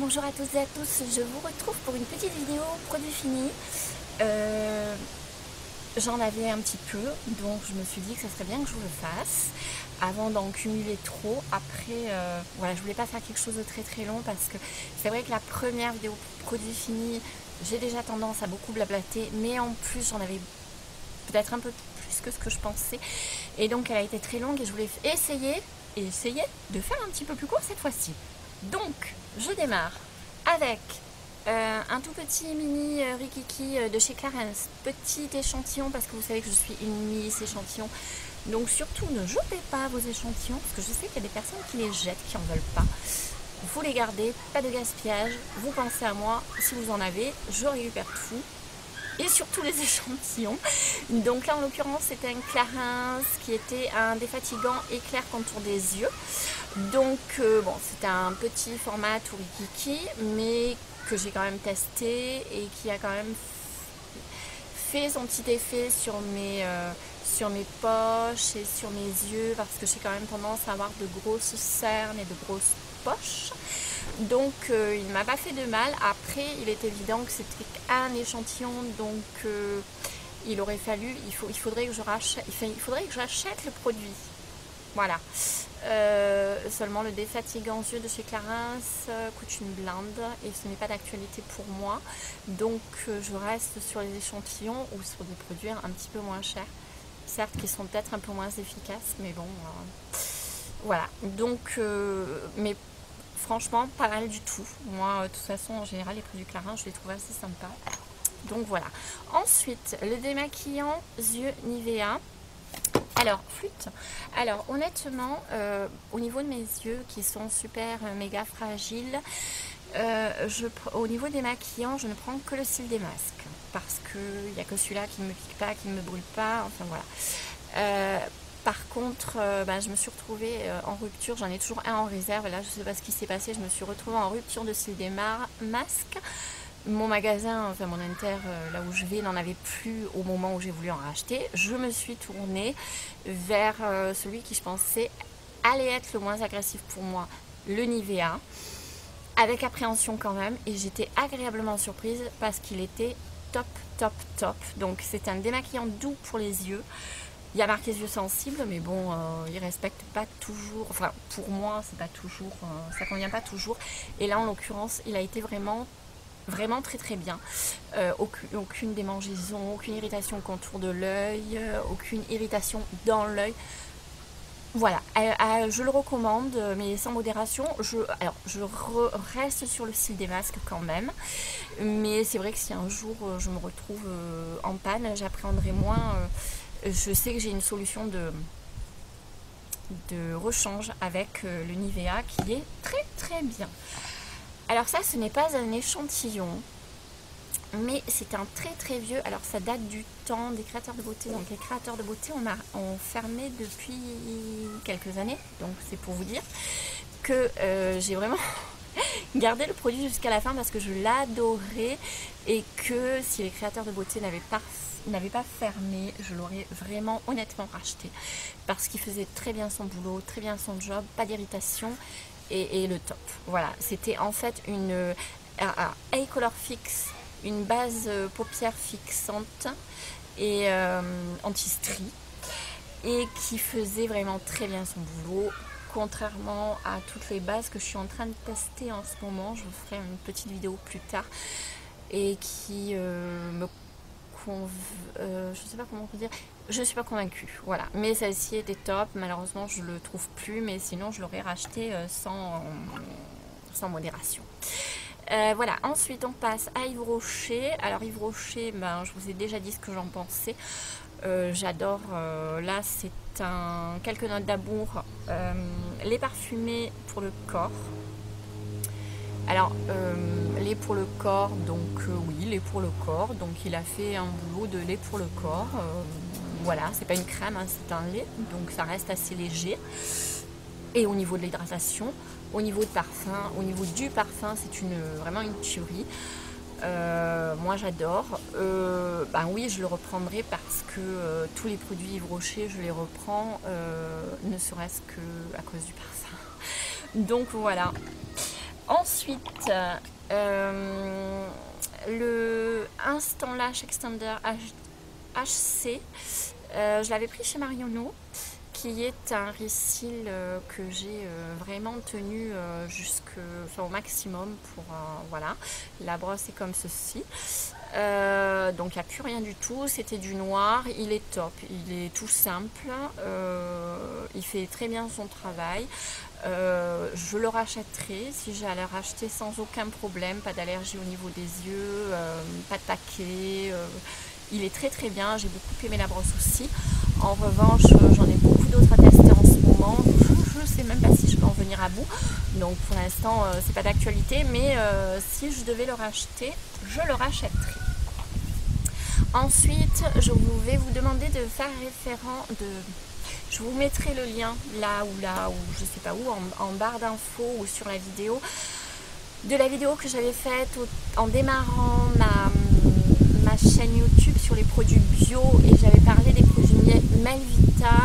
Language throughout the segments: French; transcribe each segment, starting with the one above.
bonjour à toutes et à tous, je vous retrouve pour une petite vidéo produit fini. J'en avais un petit peu, donc je me suis dit que ça serait bien que je vous le fasse avant d'en cumuler trop. Après, voilà, je voulais pas faire quelque chose de très long parce que c'est vrai que la première vidéo produit fini, j'ai déjà tendance à beaucoup blablater, mais en plus j'en avais peut-être un peu plus que ce que je pensais, et donc elle a été très longue et je voulais essayer de faire un petit peu plus court cette fois-ci. Donc je démarre avec un tout petit mini Rikiki de chez Clarins, petit échantillon parce que vous savez que je suis une Miss échantillon, donc surtout ne jetez pas vos échantillons parce que je sais qu'il y a des personnes qui les jettent, qui en veulent pas. Vous les gardez, pas de gaspillage, vous pensez à moi, si vous en avez, je récupère tout. Et surtout les échantillons. Donc là en l'occurrence c'était un Clarins qui était un défatigant éclair contour des yeux. Donc bon, c'était un petit format tout Rikiki, mais que j'ai quand même testé et qui a quand même fait son petit effet sur mes poches et sur mes yeux, parce que j'ai quand même tendance à avoir de grosses cernes et de grosses poches. Donc il ne m'a pas fait de mal. Après il est évident que c'était un échantillon, donc il faudrait que je rachète le produit. Voilà. Seulement le défatigant yeux de chez Clarins coûte une blinde et ce n'est pas d'actualité pour moi. Donc je reste sur les échantillons ou sur des produits un petit peu moins chers. Certes qui sont peut-être un peu moins efficaces, mais bon, voilà. Donc, mais franchement, pas mal du tout. Moi, de toute façon, en général, les produits Clarins, je les trouve assez sympas. Donc voilà. Ensuite, le démaquillant yeux Nivea. Alors, flûte. Alors, honnêtement, au niveau de mes yeux qui sont super méga fragiles, au niveau des maquillants, je ne prends que le cil des masques. Parce qu'il n'y a que celui-là qui ne me pique pas, qui ne me brûle pas. Enfin voilà. Par contre, je me suis retrouvée en rupture. J'en ai toujours un en réserve. Là, je ne sais pas ce qui s'est passé. Je me suis retrouvée en rupture de cil des masques. Mon magasin, enfin mon inter, là où je vais, n'en avait plus au moment où j'ai voulu en racheter. Je me suis tournée vers celui qui je pensais allait être le moins agressif pour moi, le Nivea, avec appréhension quand même. Et j'étais agréablement surprise parce qu'il était top. Donc c'est un démaquillant doux pour les yeux. Il y a marqué yeux sensibles, mais bon, il respecte pas toujours. Enfin, pour moi, c'est pas toujours, ça convient pas toujours. Et là, en l'occurrence, il a été vraiment très bien. Aucune démangeaison, aucune irritation au contour de l'œil, aucune irritation dans l'œil. Voilà, je le recommande, mais sans modération. Je reste sur le cil des masques quand même, mais c'est vrai que si un jour je me retrouve en panne, j'appréhenderai moins. Je sais que j'ai une solution de rechange avec le Nivea qui est très bien. Alors ça, ce n'est pas un échantillon, mais c'est un très vieux. Alors ça date du temps des créateurs de beauté. Donc les créateurs de beauté ont fermé depuis quelques années. Donc c'est pour vous dire que j'ai vraiment gardé le produit jusqu'à la fin parce que je l'adorais, et que si les créateurs de beauté n'avaient pas fermé, je l'aurais vraiment honnêtement racheté parce qu'il faisait très bien son boulot, très bien son job, pas d'irritation. Et le top, voilà, c'était en fait un eye color fix, une base paupière fixante et anti-strie, et qui faisait vraiment très bien son boulot, contrairement à toutes les bases que je suis en train de tester en ce moment. Je vous ferai une petite vidéo plus tard, et qui je sais pas comment on peut dire, je suis pas convaincue, voilà. Mais celle-ci était top. Malheureusement je le trouve plus, mais sinon je l'aurais racheté sans modération. Voilà, ensuite on passe à Yves Rocher. Alors Yves Rocher, je vous ai déjà dit ce que j'en pensais. J'adore. Là c'est quelques notes d'amour, les parfumés pour le corps. Alors, lait pour le corps, donc oui, lait pour le corps. Donc il a fait un boulot de lait pour le corps. Voilà, c'est pas une crème, hein, c'est un lait, donc ça reste assez léger. Et au niveau de l'hydratation, au niveau du parfum, c'est vraiment une tuerie. Moi j'adore. Oui, je le reprendrai parce que tous les produits Yves Rocher, je les reprends, ne serait-ce que à cause du parfum. Donc voilà. Ensuite, le Instant Lash Extender HC, je l'avais pris chez Marionneau, qui est un reseal que j'ai vraiment tenu au maximum pour voilà, la brosse est comme ceci. Donc il n'y a plus rien du tout, c'était du noir, il est top, il est tout simple, il fait très bien son travail. Je le rachèterai si j'allais le racheter sans aucun problème, pas d'allergie au niveau des yeux, pas de paquet, il est très très bien, j'ai beaucoup aimé la brosse aussi. En revanche, j'en ai beaucoup d'autres à tester en ce moment, je ne sais même pas si je peux en venir à bout, donc pour l'instant c'est pas d'actualité, mais si je devais le racheter, je le rachèterai. Ensuite, je vais vous demander de faire référent de... Je vous mettrai le lien là ou je sais pas où, en barre d'infos ou sur la vidéo, de la vidéo que j'avais faite en démarrant ma chaîne YouTube sur les produits bio, et j'avais parlé des produits Melvita.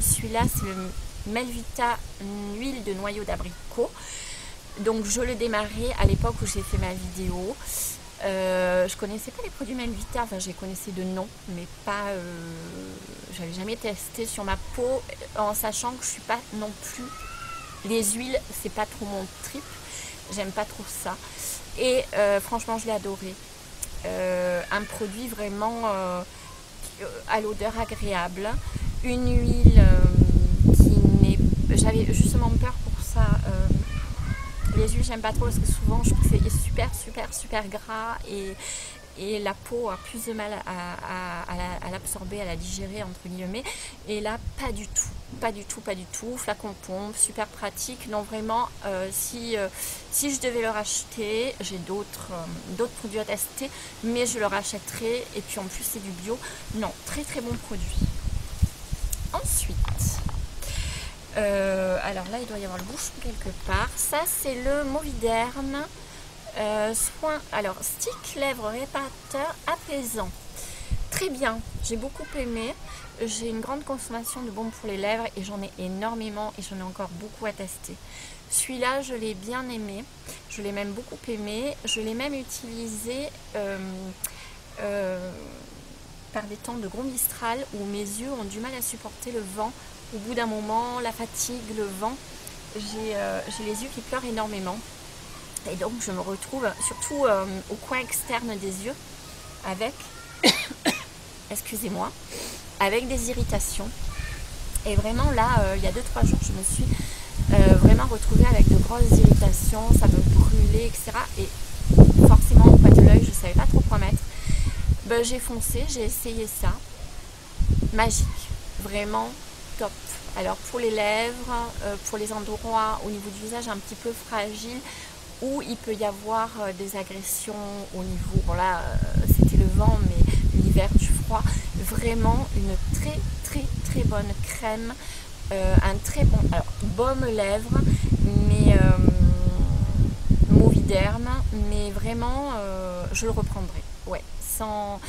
Celui-là, c'est le Melvita huile de noyau d'abricot. Donc je le démarrais à l'époque où j'ai fait ma vidéo. Je connaissais pas les produits Melvita, enfin je les connaissais de nom, mais pas, j'avais jamais testé sur ma peau, en sachant que je suis pas non plus, les huiles c'est pas trop mon trip, j'aime pas trop ça, et franchement je l'ai adoré. Un produit vraiment à l'odeur agréable, une huile qui n'est, j'avais justement peur pour ça. Les huiles j'aime pas trop parce que souvent je trouve que c'est super gras, et la peau a plus de mal à l'absorber, à la digérer entre guillemets, et là pas du tout, flacon pompe, super pratique. Non vraiment, si je devais le racheter, j'ai d'autres produits à tester, mais je le rachèterai, et puis en plus c'est du bio, non, très bon produit. Ensuite, alors là il doit y avoir le bouchon quelque part, ça c'est le Moviderm soin, alors stick lèvres réparateur apaisant, très bien, j'ai beaucoup aimé, j'ai une grande consommation de baume pour les lèvres et j'en ai énormément, et j'en ai encore beaucoup à tester. Celui-là je l'ai bien aimé, je l'ai même beaucoup aimé, je l'ai même utilisé par des temps de gros mistral où mes yeux ont du mal à supporter le vent. Au bout d'un moment, la fatigue, le vent, j'ai les yeux qui pleurent énormément. Et donc je me retrouve surtout au coin externe des yeux avec, excusez-moi, avec des irritations. Et vraiment là, il y a 2-3 jours, je me suis vraiment retrouvée avec de grosses irritations, ça me brûlait, etc. Et forcément, au coin de l'œil, je ne savais pas trop quoi mettre. Ben, j'ai foncé, j'ai essayé ça. Magique, vraiment top. Alors pour les lèvres, pour les endroits au niveau du visage un petit peu fragile, où il peut y avoir des agressions au niveau, bon là c'était le vent, mais l'hiver du froid, vraiment une très bonne crème, un très bon, alors baume lèvres, mais Moviderm, mais vraiment je le reprendrai, ouais, sans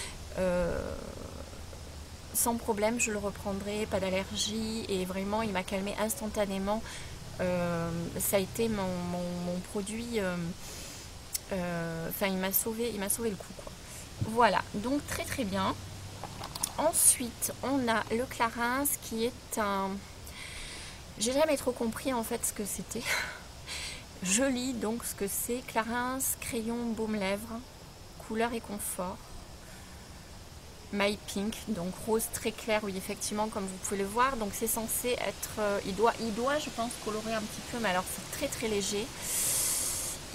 problème, je le reprendrai, pas d'allergie, et vraiment il m'a calmé instantanément. Ça a été mon produit, enfin il m'a sauvé le coup quoi. Voilà, donc très bien. Ensuite on a le Clarins qui est un, j'ai jamais trop compris en fait ce que c'était. Je lis donc ce que c'est: Clarins crayon baume lèvres, couleur et confort, My Pink, donc rose très clair, oui effectivement comme vous pouvez le voir. Donc c'est censé être, il doit je pense colorer un petit peu, mais alors c'est très léger.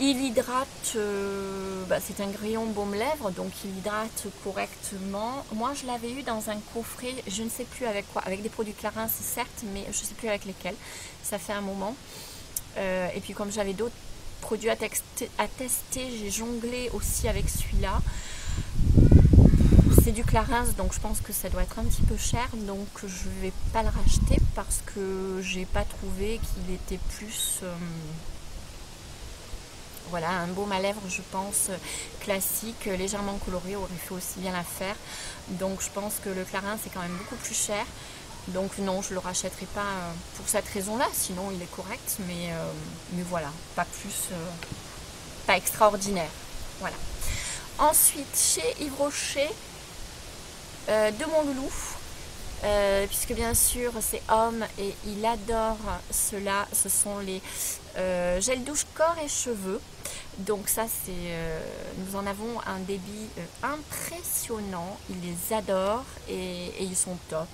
Il hydrate, c'est un crayon baume lèvres, donc il hydrate correctement. Moi je l'avais eu dans un coffret, je ne sais plus avec quoi, avec des produits Clarins certes, mais je ne sais plus avec lesquels, ça fait un moment. Et puis comme j'avais d'autres produits à tester, j'ai jonglé aussi avec celui-là. C'est du Clarins, donc je pense que ça doit être un petit peu cher, donc je vais pas le racheter parce que j'ai pas trouvé qu'il était plus voilà, un baume à lèvres je pense classique, légèrement coloré aurait fait aussi bien l'affaire. Donc je pense que le Clarins c'est quand même beaucoup plus cher, Donc non, je le rachèterai pas pour cette raison-là, sinon il est correct, mais voilà, pas plus, pas extraordinaire. Voilà. Ensuite, chez Yves Rocher, de mon loulou, puisque bien sûr c'est homme et il adore cela, ce sont les gels douche corps et cheveux. Donc ça c'est, nous en avons un débit impressionnant, il les adore et ils sont top.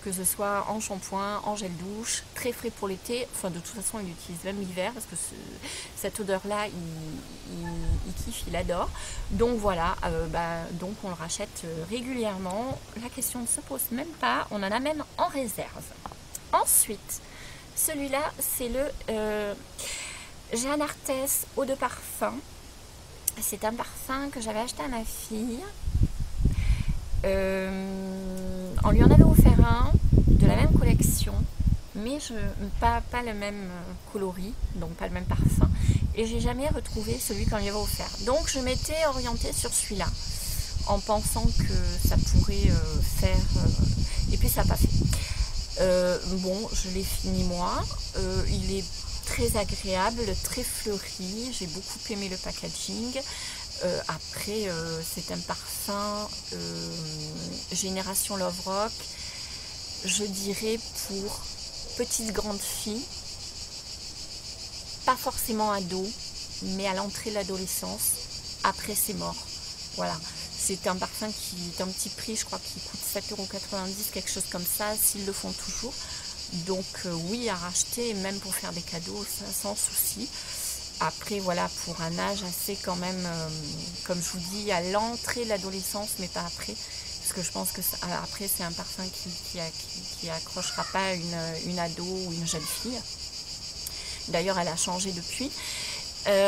Que ce soit en shampoing, en gel douche, très frais pour l'été. Enfin, de toute façon, il l'utilise même l'hiver parce que cette odeur-là, il kiffe, il adore. Donc voilà, donc on le rachète régulièrement. La question ne se pose même pas. On en a même en réserve. Ensuite, celui-là, c'est le Jeanne Arthès eau de parfum. C'est un parfum que j'avais acheté à ma fille. On lui en avait offert un de la même collection, mais pas le même coloris, donc pas le même parfum, et j'ai jamais retrouvé celui qu'on lui avait offert. Donc je m'étais orientée sur celui-là en pensant que ça pourrait faire, et puis ça n'a pas fait. Bon, je l'ai fini moi, il est très agréable, très fleuri, j'ai beaucoup aimé le packaging. Après, c'est un parfum génération Love Rock, je dirais pour petite grande fille, pas forcément ado, mais à l'entrée de l'adolescence. Après, c'est mort. Voilà. C'est un parfum qui est un petit prix, je crois qu'il coûte 7,90 €, quelque chose comme ça, s'ils le font toujours. Donc oui, à racheter, même pour faire des cadeaux, ça, sans souci. Après, voilà, pour un âge assez quand même, comme je vous dis, à l'entrée de l'adolescence, mais pas après. Parce que je pense que après, c'est un parfum qui accrochera pas une ado ou une jeune fille. D'ailleurs, elle a changé depuis.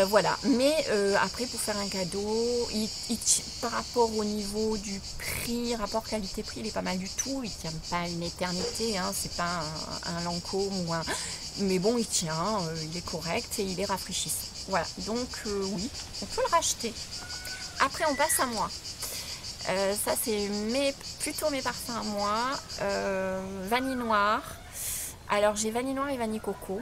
Voilà, mais après, pour faire un cadeau, par rapport au niveau du prix, rapport qualité-prix, il est pas mal du tout. Il tient pas une éternité, hein, c'est pas un Lancôme ou un... Mais bon, il tient, il est correct et il est rafraîchissant. Voilà, donc oui, on peut le racheter. Après, on passe à moi. Ça, c'est plutôt mes parfums à moi. Vanille noire. Alors, j'ai vanille noire et vanille coco.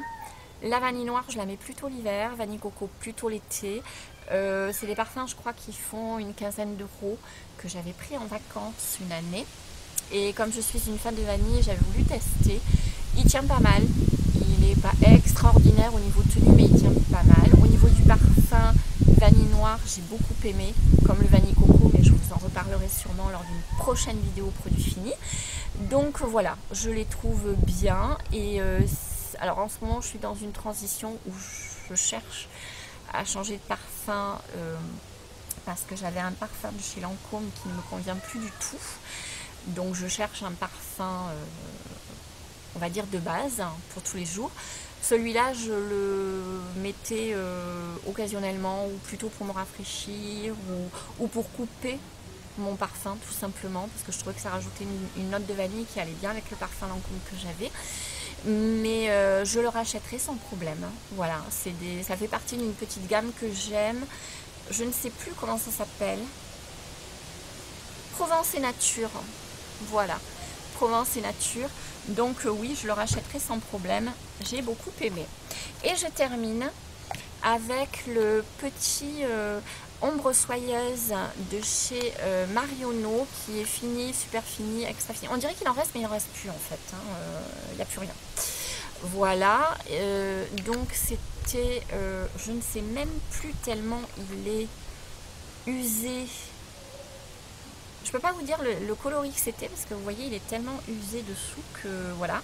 La vanille noire, je la mets plutôt l'hiver, vanille coco plutôt l'été. C'est des parfums, je crois, qui font une quinzaine d'euros, que j'avais pris en vacances une année. Et comme je suis une fan de vanille, j'avais voulu tester. Il tient pas mal. Il n'est pas extraordinaire au niveau de tenue, mais il tient pas mal. Au niveau du parfum, vanille noire, j'ai beaucoup aimé, comme le vanille coco, mais je vous en reparlerai sûrement lors d'une prochaine vidéo produit fini. Donc voilà, je les trouve bien. Et alors en ce moment, je suis dans une transition où je cherche à changer de parfum parce que j'avais un parfum de chez Lancôme qui ne me convient plus du tout. Donc je cherche un parfum, on va dire de base, pour tous les jours. Celui-là, je le mettais occasionnellement, ou plutôt pour me rafraîchir, ou pour couper mon parfum, tout simplement, parce que je trouvais que ça rajoutait une note de vanille qui allait bien avec le parfum Lancôme que j'avais. Mais je le rachèterai sans problème. Voilà, ça fait partie d'une petite gamme que j'aime. Je ne sais plus comment ça s'appelle. Provence et Nature. Voilà, Provence et Nature. Donc oui, je le rachèterai sans problème. J'ai beaucoup aimé. Et je termine avec le petit ombre soyeuse de chez Marionneau, qui est fini, super fini, extra fini. On dirait qu'il en reste, mais il n'en reste plus en fait. Il n'y a plus rien. Voilà, donc c'était, je ne sais même plus tellement il est usé. Je peux pas vous dire le coloris que c'était, parce que vous voyez, il est tellement usé dessous que voilà.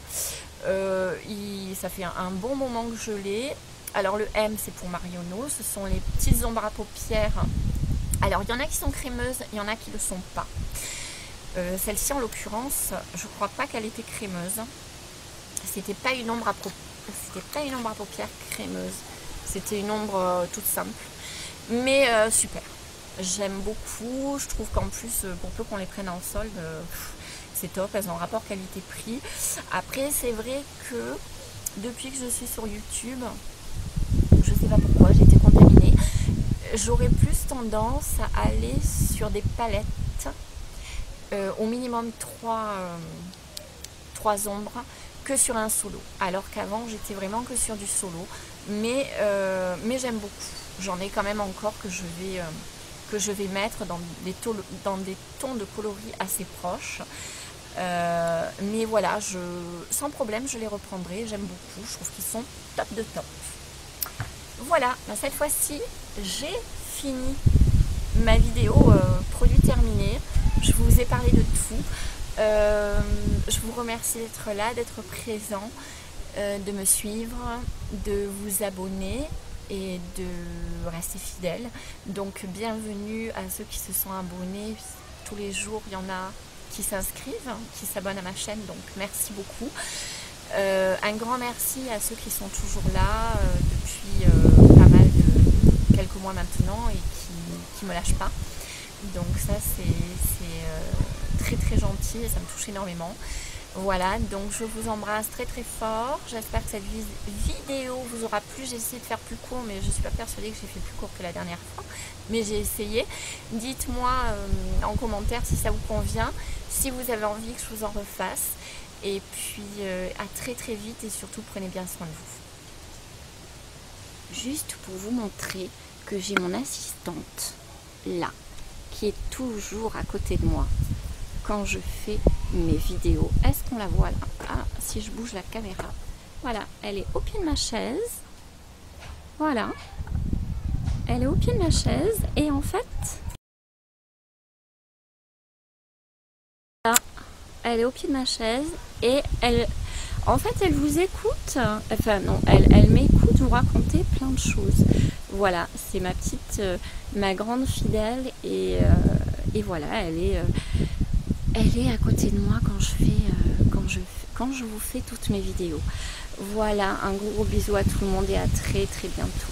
Ça fait un bon moment que je l'ai. Alors le M, c'est pour Marionneau, ce sont les petites ombres à paupières. Alors il y en a qui sont crémeuses, il y en a qui ne le sont pas. Celle-ci en l'occurrence, je crois pas qu'elle était crémeuse. C'était pas une ombre à paupières crémeuse. C'était une ombre toute simple, mais super. J'aime beaucoup. Je trouve qu'en plus, pour peu qu'on les prenne en solde, c'est top. Elles ont un rapport qualité-prix. Après, c'est vrai que depuis que je suis sur YouTube, je sais pas pourquoi, j'ai été contaminée. J'aurais plus tendance à aller sur des palettes, au minimum 3 3 ombres que sur un solo, alors qu'avant j'étais vraiment que sur du solo, mais j'aime beaucoup. J'en ai quand même encore que je vais mettre dans des tons de coloris assez proches. Mais voilà, sans problème je les reprendrai, j'aime beaucoup, je trouve qu'ils sont top de top. Voilà, cette fois-ci j'ai fini ma vidéo produit terminé. Je vous ai parlé de tout. Je vous remercie d'être là, d'être présent, de me suivre, de vous abonner et de rester fidèle. Donc bienvenue à ceux qui se sont abonnés. Tous les jours il y en a qui s'inscrivent, qui s'abonnent à ma chaîne, donc merci beaucoup. Un grand merci à ceux qui sont toujours là depuis pas mal de quelques mois maintenant et qui me lâchent pas. Donc ça c'est très très gentil et ça me touche énormément. Voilà, donc je vous embrasse très très fort. J'espère que cette vidéo vous aura plu. J'ai essayé de faire plus court, mais je ne suis pas persuadée que j'ai fait plus court que la dernière fois. Mais j'ai essayé. Dites-moi en commentaire si ça vous convient, si vous avez envie que je vous en refasse. Et puis à très très vite et surtout prenez bien soin de vous. Juste pour vous montrer que j'ai mon assistante là, qui est toujours à côté de moi quand je fais mes vidéos. Est-ce qu'on la voit là? Ah, si je bouge la caméra. Voilà, elle est au pied de ma chaise. Voilà. Elle est au pied de ma chaise et en fait... Là, elle est au pied de ma chaise et elle... En fait, elle vous écoute. Enfin non, elle m'écoute vous raconter plein de choses. Voilà, c'est ma petite... ma grande fidèle et voilà, elle est à côté de moi quand je vous fais toutes mes vidéos. Voilà, un gros bisou à tout le monde et à très très bientôt.